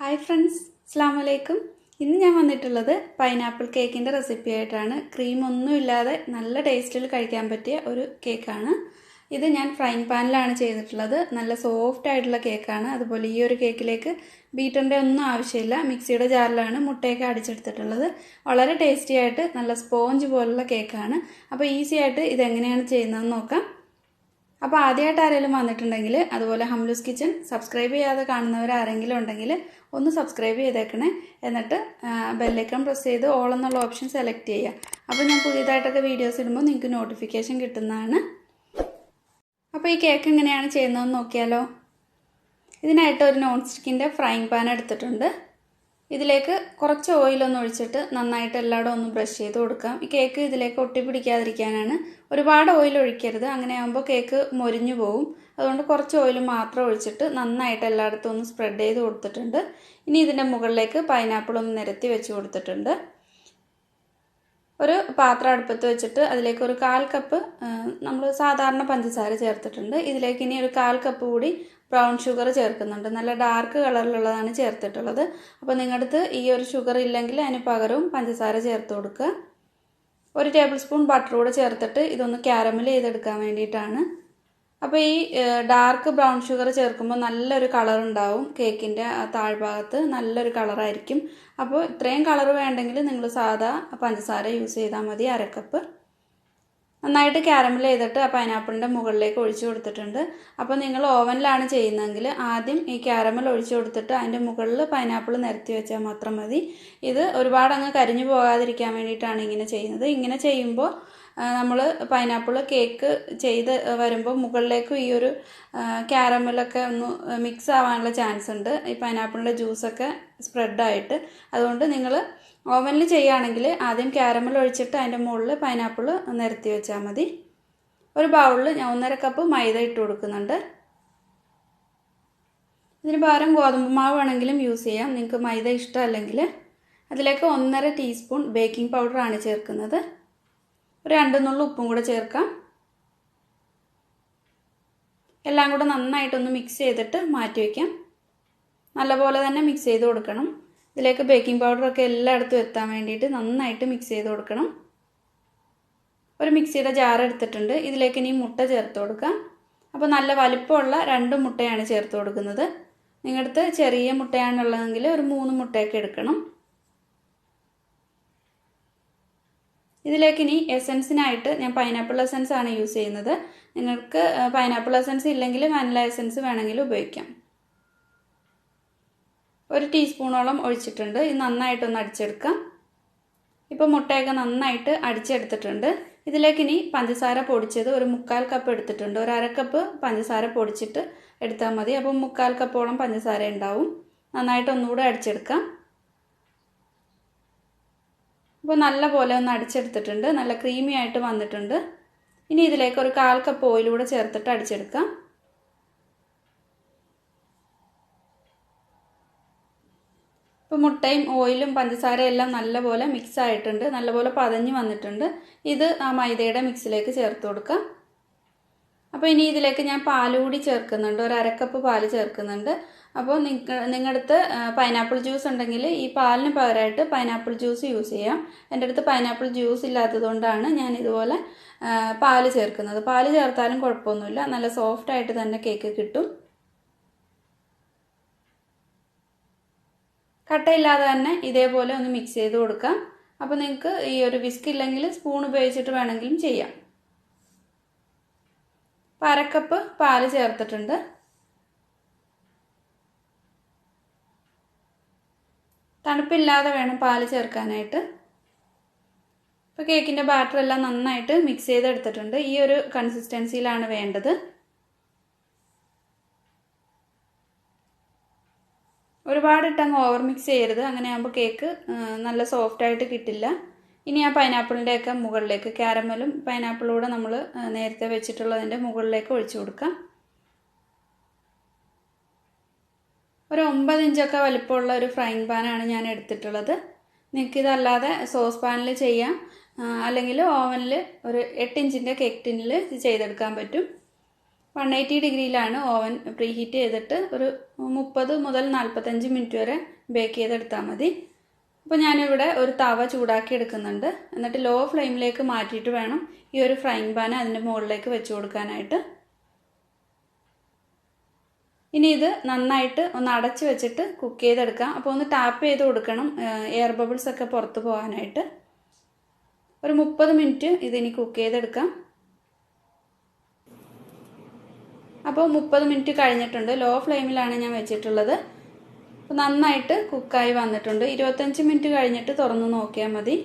Hi friends, Assalamu alaikum. ഇന്ന് ഞാൻ വന്നിട്ടുള്ളത് പൈനാപ്പിൾ കേക്കിന്റെ റെസിപ്പി ആയിട്ടാണ്. ക്രീം ഒന്നും ഇല്ലാതെ നല്ല ടേസ്റ്റിൽ കഴിക്കാൻ പറ്റിയ ഒരു കേക്കാണ്. ഇത് ഞാൻ ഫ്രൈങ് പാനിലാണ് ചെയ്തിട്ടുള്ളത്. നല്ല സോഫ്റ്റ് ആയിട്ടുള്ള കേക്കാണ്. അതുപോലെ ഈ ഒരു കേക്കിലേക്ക് ബീറ്ററിന്റെ ഒന്നും ആവശ്യമില്ല. മിക്സിയുടെ ജാറിലാണ് മുട്ടയൊക്കെ അടിച്ചെടുത്തിട്ടുള്ളത്. വളരെ ടേസ്റ്റി ആയിട്ട് നല്ല സ്പോഞ്ച് പോലുള്ള കേക്കാണ്. അപ്പോൾ ഈസി ആയിട്ട് ഇത് എങ്ങനെയാണ് ചെയ്യുന്നതെന്ന് നോക്കാം. അപ്പോൾ ആദ്യമായിട്ട് ആരെങ്കിലും വന്നിട്ടുണ്ടെങ്കിൽ അതുപോലെ ഹംലൂസ് കിച്ചൺ സബ്സ്ക്രൈബ് ചെയ്യാതെ കാണുന്നവർ ആരെങ്കിലും ഉണ്ടെങ്കിൽ ഒന്ന് സബ്സ്ക്രൈബ് ചെയ്തേക്കണേ. എന്നിട്ട് ബെല്ലൈക്കൺ പ്രസ് ചെയ്ത് ഓൾ എന്നുള്ള ഓപ്ഷൻ സെലക്ട് ചെയ്യുക. അപ്പോൾ ഞാൻ പുതിയതായിട്ടൊക്കെ വീഡിയോസ് ഇടുമ്പോൾ നിങ്ങൾക്ക് നോട്ടിഫിക്കേഷൻ കിട്ടുന്നതാണ്. അപ്പോൾ ഈ കേക്ക് എങ്ങനെയാണ് ചെയ്യുന്നതെന്ന് നോക്കിയാലോ. ഇതിനായിട്ട് ഒരു നോൺ സ്റ്റിക്കിൻ്റെ ഫ്രൈങ് പാൻ എടുത്തിട്ടുണ്ട്. ഇതിലേക്ക് കുറച്ച് ഓയിലൊന്ന് ഒഴിച്ചിട്ട് നന്നായിട്ട് എല്ലായിടും ഒന്ന് ബ്രഷ് ചെയ്ത് കൊടുക്കാം. ഈ കേക്ക് ഇതിലേക്ക് ഒട്ടിപ്പിടിക്കാതിരിക്കാനാണ്. ഒരുപാട് ഓയിൽ ഒഴിക്കരുത്, അങ്ങനെ ആകുമ്പോൾ കേക്ക് മൊരിഞ്ഞു പോകും. അതുകൊണ്ട് കുറച്ച് ഓയിൽ മാത്രം ഒഴിച്ചിട്ട് നന്നായിട്ട് എല്ലായിടത്തും ഒന്ന് സ്പ്രെഡ് ചെയ്ത് കൊടുത്തിട്ടുണ്ട്. ഇനി ഇതിൻ്റെ മുകളിലേക്ക് പൈനാപ്പിൾ ഒന്ന് നിരത്തി വെച്ച് കൊടുത്തിട്ടുണ്ട്. ഒരു പാത്രം അടുപ്പത്ത് വെച്ചിട്ട് അതിലേക്ക് ഒരു 1/4 കപ്പ് നമ്മൾ സാധാരണ പഞ്ചസാര ചേർത്തിട്ടുണ്ട്. ഇതിലേക്ക് ഇനി ഒരു 1/4 കപ്പ് കൂടി ബ്രൗൺ ഷുഗർ ചേർക്കുന്നുണ്ട്. നല്ല ഡാർക്ക് കളറിലുള്ളതാണ് ചേർത്തിട്ടുള്ളത്. അപ്പോൾ നിങ്ങളുടെ അടുത്ത് ഈ ഒരു ഷുഗർ ഇല്ലെങ്കിൽ അതിന് പകരവും പഞ്ചസാര ചേർത്ത് കൊടുക്കുക. 1 ടേബിൾ സ്പൂൺ ബട്ടർ കൂടെ ചേർത്തിട്ട് ഇതൊന്ന് ക്യാരമൽ ചെയ്തെടുക്കാൻ വേണ്ടിയിട്ടാണ്. അപ്പോൾ ഈ ഡാർക്ക് ബ്രൗൺ ഷുഗർ ചേർക്കുമ്പോൾ നല്ലൊരു കളർ ഉണ്ടാവും. കേക്കിൻ്റെ താഴ്ഭാഗത്ത് നല്ലൊരു കളറായിരിക്കും. അപ്പോൾ ഇത്രയും കളർ വേണ്ടെങ്കിൽ നിങ്ങൾ സാധാ പഞ്ചസാര യൂസ് ചെയ്താൽ മതി. 1/2 കപ്പ് നന്നായിട്ട് ക്യാരമൽ ചെയ്തിട്ട് ആ പൈനാപ്പിളിൻ്റെ മുകളിലേക്ക് ഒഴിച്ചു കൊടുത്തിട്ടുണ്ട്. അപ്പോൾ നിങ്ങൾ ഓവനിലാണ് ചെയ്യുന്നതെങ്കിൽ ആദ്യം ഈ ക്യാരമൽ ഒഴിച്ചു കൊടുത്തിട്ട് അതിൻ്റെ മുകളിൽ പൈനാപ്പിൾ നിരത്തി വെച്ചാൽ മാത്രം മതി. ഇത് ഒരുപാട് അങ്ങ് കരിഞ്ഞു പോകാതിരിക്കാൻ വേണ്ടിയിട്ടാണ് ഇങ്ങനെ ചെയ്യുന്നത്. ഇങ്ങനെ ചെയ്യുമ്പോൾ നമ്മൾ പൈനാപ്പിൾ കേക്ക് ചെയ്ത് വരുമ്പോൾ മുകളിലേക്ക് ഈ ഒരു ക്യാരമലൊക്കെ ഒന്ന് മിക്സ് ആവാനുള്ള ചാൻസ് ഉണ്ട്, ഈ പൈനാപ്പിളിൻ്റെ ജ്യൂസൊക്കെ സ്പ്രെഡായിട്ട്. അതുകൊണ്ട് നിങ്ങൾ ഓവനിൽ ചെയ്യുകയാണെങ്കിൽ ആദ്യം ക്യാരമൽ ഒഴിച്ചിട്ട് അതിൻ്റെ മുകളിൽ പൈനാപ്പിൾ നിരത്തി വെച്ചാൽ മതി. ഒരു ബൗളിൽ ഞാൻ 1/2 കപ്പ് മൈദ ഇട്ട് കൊടുക്കുന്നുണ്ട്. ഇതിന് പകരം ഗോതമ്പ് മാവ് വേണമെങ്കിലും യൂസ് ചെയ്യാം, നിങ്ങൾക്ക് മൈദ ഇഷ്ടമല്ലെങ്കിൽ. അതിലേക്ക് 1/2 ടീസ്പൂൺ ബേക്കിംഗ് പൗഡറാണ് ചേർക്കുന്നത്. ഒരു 2 നുള്ളു ഉപ്പും കൂടെ ചേർക്കാം. എല്ലാം കൂടെ നന്നായിട്ടൊന്ന് മിക്സ് ചെയ്തിട്ട് മാറ്റി വയ്ക്കാം. നല്ലപോലെ തന്നെ മിക്സ് ചെയ്ത് കൊടുക്കണം. ഇതിലേക്ക് ബേക്കിംഗ് പൗഡറൊക്കെ എല്ലായിടത്തും എത്താൻ വേണ്ടിയിട്ട് നന്നായിട്ട് മിക്സ് ചെയ്ത് കൊടുക്കണം. ഒരു മിക്സിയുടെ ജാർ എടുത്തിട്ടുണ്ട്. ഇതിലേക്ക് ഇനി മുട്ട ചേർത്ത് കൊടുക്കാം. അപ്പോൾ നല്ല വലിപ്പമുള്ള 2 മുട്ടയാണ് ചേർത്ത് കൊടുക്കുന്നത്. നിങ്ങളുടെ അടുത്ത് ചെറിയ മുട്ടയാണുള്ളതെങ്കിൽ ഒരു 3 മുട്ടയൊക്കെ എടുക്കണം. ഇതിലേക്ക് ഇനി എസൻസിനായിട്ട് ഞാൻ പൈനാപ്പിൾ എസൻസ് ആണ് യൂസ് ചെയ്യുന്നത്. നിങ്ങൾക്ക് പൈനാപ്പിൾ എസൻസ് ഇല്ലെങ്കിൽ വാനില എസൻസ് വേണമെങ്കിൽ ഉപയോഗിക്കാം. 1 ടീസ്പൂണോളം ഒഴിച്ചിട്ടുണ്ട്. ഇത് നന്നായിട്ടൊന്ന് അടിച്ചെടുക്കാം. ഇപ്പോൾ മുട്ടയൊക്കെ നന്നായിട്ട് അടിച്ചെടുത്തിട്ടുണ്ട്. ഇതിലേക്ക് ഇനി പഞ്ചസാര പൊടിച്ചത് ഒരു 1/4 കപ്പ് എടുത്തിട്ടുണ്ട്. ഒരു 1/2 കപ്പ് പഞ്ചസാര പൊടിച്ചിട്ട് എടുത്താൽ മതി. അപ്പോൾ 1/4 കപ്പോളം പഞ്ചസാര ഉണ്ടാവും. നന്നായിട്ട് ഒന്നുകൂടെ അടിച്ചെടുക്കാം. അപ്പോൾ നല്ല പോലെ ഒന്ന് അടിച്ചെടുത്തിട്ടുണ്ട്. നല്ല ക്രീമി ആയിട്ട് വന്നിട്ടുണ്ട്. ഇനി ഇതിലേക്ക് ഒരു 1/4 കപ്പ് ഓയിൽ കൂടെ ചേർത്തിട്ട് അടിച്ചെടുക്കാം. ഇപ്പോൾ മുട്ടയും ഓയിലും പഞ്ചസാരയും എല്ലാം നല്ലപോലെ മിക്സ് ആയിട്ടുണ്ട്. നല്ലപോലെ പതഞ്ഞ് വന്നിട്ടുണ്ട്. ഇത് ആ മൈദയുടെ മിക്സിലേക്ക് ചേർത്ത് കൊടുക്കാം. അപ്പോൾ ഇനി ഇതിലേക്ക് ഞാൻ പാൽ കൂടി ചേർക്കുന്നുണ്ട്. ഒരു 1/2 കപ്പ് പാല് ചേർക്കുന്നുണ്ട്. അപ്പോൾ നിങ്ങളുടെ അടുത്ത് പൈനാപ്പിൾ ജ്യൂസ് ഉണ്ടെങ്കിൽ ഈ പാലിന് പകരമായിട്ട് പൈനാപ്പിൾ ജ്യൂസ് യൂസ് ചെയ്യാം. എൻ്റെ അടുത്ത് പൈനാപ്പിൾ ജ്യൂസ് ഇല്ലാത്തതുകൊണ്ടാണ് ഞാൻ ഇതുപോലെ പാല് ചേർക്കുന്നത്. പാല് ചേർത്താലും കുഴപ്പമൊന്നുമില്ല, നല്ല സോഫ്റ്റ് ആയിട്ട് തന്നെ കേക്ക് കിട്ടും. കട്ടയില്ലാതെ തന്നെ ഇതേപോലെ ഒന്ന് മിക്സ് ചെയ്ത് കൊടുക്കാം. അപ്പോൾ നിങ്ങൾക്ക് ഈ ഒരു വിസ്ക് ഇല്ലെങ്കിൽ സ്പൂൺ ഉപയോഗിച്ചിട്ട് വേണമെങ്കിലും ചെയ്യാം. 1/2 കപ്പ് പാല് ചേർത്തിട്ടുണ്ട്. തണുപ്പില്ലാതെ വേണം പാല് ചേർക്കാനായിട്ട്. ഇപ്പോൾ കേക്കിൻ്റെ ബാറ്റർ എല്ലാം നന്നായിട്ട് മിക്സ് ചെയ്തെടുത്തിട്ടുണ്ട്. ഈ ഒരു കൺസിസ്റ്റൻസിയിലാണ് വേണ്ടത്. ഒരുപാടിട്ടങ്ങ് ഓവർ മിക്സ് ചെയ്യരുത്, അങ്ങനെ ആകുമ്പോൾ കേക്ക് നല്ല സോഫ്റ്റായിട്ട് കിട്ടില്ല. ഇനി ആ പൈനാപ്പിളിൻ്റെയൊക്കെ മുകളിലേക്ക് ക്യാരമലും പൈനാപ്പിളൂടെ നമ്മൾ നേരത്തെ വെച്ചിട്ടുള്ളതിൻ്റെ മുകളിലേക്ക് ഒഴിച്ചു കൊടുക്കാം. ഒരു 9 ഇഞ്ചൊക്കെ വലിപ്പമുള്ള ഒരു ഫ്രൈങ് പാനാണ് ഞാൻ എടുത്തിട്ടുള്ളത്. നിങ്ങൾക്കിതല്ലാതെ സോസ് പാനിൽ ചെയ്യാം, അല്ലെങ്കിൽ ഓവനിൽ ഒരു 8 ഇഞ്ചിൻ്റെ കേക്ക് ടിന്നിൽ ചെയ്തെടുക്കാൻ പറ്റും. 180 ഡിഗ്രിയിലാണ് ഓവൻ പ്രീ ഹീറ്റ് ചെയ്തിട്ട് ഒരു 30 മുതൽ 45 മിനിറ്റ് വരെ ബേക്ക് ചെയ്തെടുത്താൽ മതി. അപ്പോൾ ഞാനിവിടെ ഒരു തവ ചൂടാക്കി എടുക്കുന്നുണ്ട്. എന്നിട്ട് ലോ ഫ്ലെയിമിലേക്ക് മാറ്റിയിട്ട് വേണം ഈ ഒരു ഫ്രൈങ് പാൻ അതിൻ്റെ മുകളിലേക്ക് വെച്ച് കൊടുക്കാനായിട്ട്. ഇനി ഇത് നന്നായിട്ട് ഒന്ന് അടച്ച് വെച്ചിട്ട് കുക്ക് ചെയ്തെടുക്കാം. അപ്പോൾ ഒന്ന് ടാപ്പ് ചെയ്ത് കൊടുക്കണം എയർ ബബിൾസ് ഒക്കെ പുറത്ത് പോകാനായിട്ട്. ഒരു 30 മിനിറ്റ് ഇതിനി കുക്ക് ചെയ്തെടുക്കാം. അപ്പോൾ 30 മിനിറ്റ് കഴിഞ്ഞിട്ടുണ്ട്. ലോ ഫ്ലെയിമിലാണ് ഞാൻ വെച്ചിട്ടുള്ളത്. അപ്പോൾ നന്നായിട്ട് കുക്കായി വന്നിട്ടുണ്ട്. 25 മിനിറ്റ് കഴിഞ്ഞിട്ട് തുറന്ന് നോക്കിയാൽ മതി.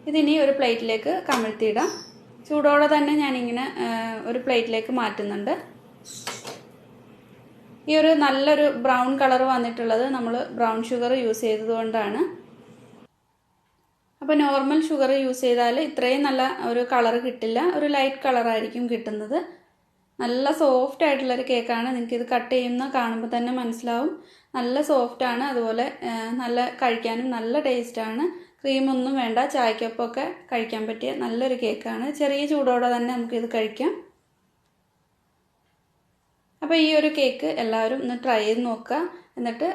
ഇതിനി ഒരു പ്ലേറ്റിലേക്ക് കമിഴ്ത്തിയിടാം. ചൂടോടെ തന്നെ ഞാനിങ്ങനെ ഒരു പ്ലേറ്റിലേക്ക് മാറ്റുന്നുണ്ട്. ഈ ഒരു നല്ലൊരു ബ്രൗൺ കളർ വന്നിട്ടുള്ളത് നമ്മൾ ബ്രൗൺ ഷുഗർ യൂസ് ചെയ്തതുകൊണ്ടാണ്. അപ്പോൾ നോർമൽ ഷുഗർ യൂസ് ചെയ്താൽ ഇത്രയും നല്ല ഒരു കളർ കിട്ടില്ല. ഒരു ലൈറ്റ് കളറായിരിക്കും കിട്ടുന്നത്. നല്ല സോഫ്റ്റ് ആയിട്ടുള്ളൊരു കേക്കാണ്. നിങ്ങൾക്കിത് കട്ട് ചെയ്യുന്ന കാണുമ്പോൾ തന്നെ മനസ്സിലാവും. നല്ല സോഫ്റ്റാണ്. അതുപോലെ നല്ല കഴിക്കാനും നല്ല ടേസ്റ്റാണ്. ക്രീമൊന്നും വേണ്ട, ചായക്കൊപ്പമൊക്കെ കഴിക്കാൻ പറ്റിയ നല്ലൊരു കേക്കാണ്. ചെറിയ ചൂടോടെ തന്നെ നമുക്കിത് കഴിക്കാം. അപ്പോൾ ഈ ഒരു കേക്ക് എല്ലാവരും ഒന്ന് ട്രൈ ചെയ്ത് നോക്കുക. എന്നിട്ട്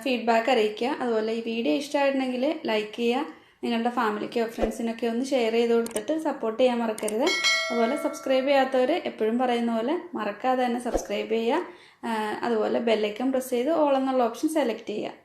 ഫീഡ്ബാക്ക് അറിയിക്കുക. അതുപോലെ ഈ വീഡിയോ ഇഷ്ടമായിട്ടുണ്ടെങ്കിൽ ലൈക്ക് ചെയ്യുക. നിങ്ങളുടെ ഫാമിലിക്കോ ഫ്രണ്ട്സിനൊക്കെ ഒന്ന് ഷെയർ ചെയ്ത് കൊടുത്തിട്ട് സപ്പോർട്ട് ചെയ്യാൻ മറക്കരുത്. അതുപോലെ സബ്സ്ക്രൈബ് ചെയ്യാത്തവർ എപ്പോഴും പറയുന്ന പോലെ മറക്കാതെ തന്നെ സബ്സ്ക്രൈബ് ചെയ്യുക. അതുപോലെ ബെല്ലൈക്കൺ പ്രസ് ചെയ്ത് ഓൾ എന്നുള്ള ഓപ്ഷൻ സെലക്ട് ചെയ്യുക.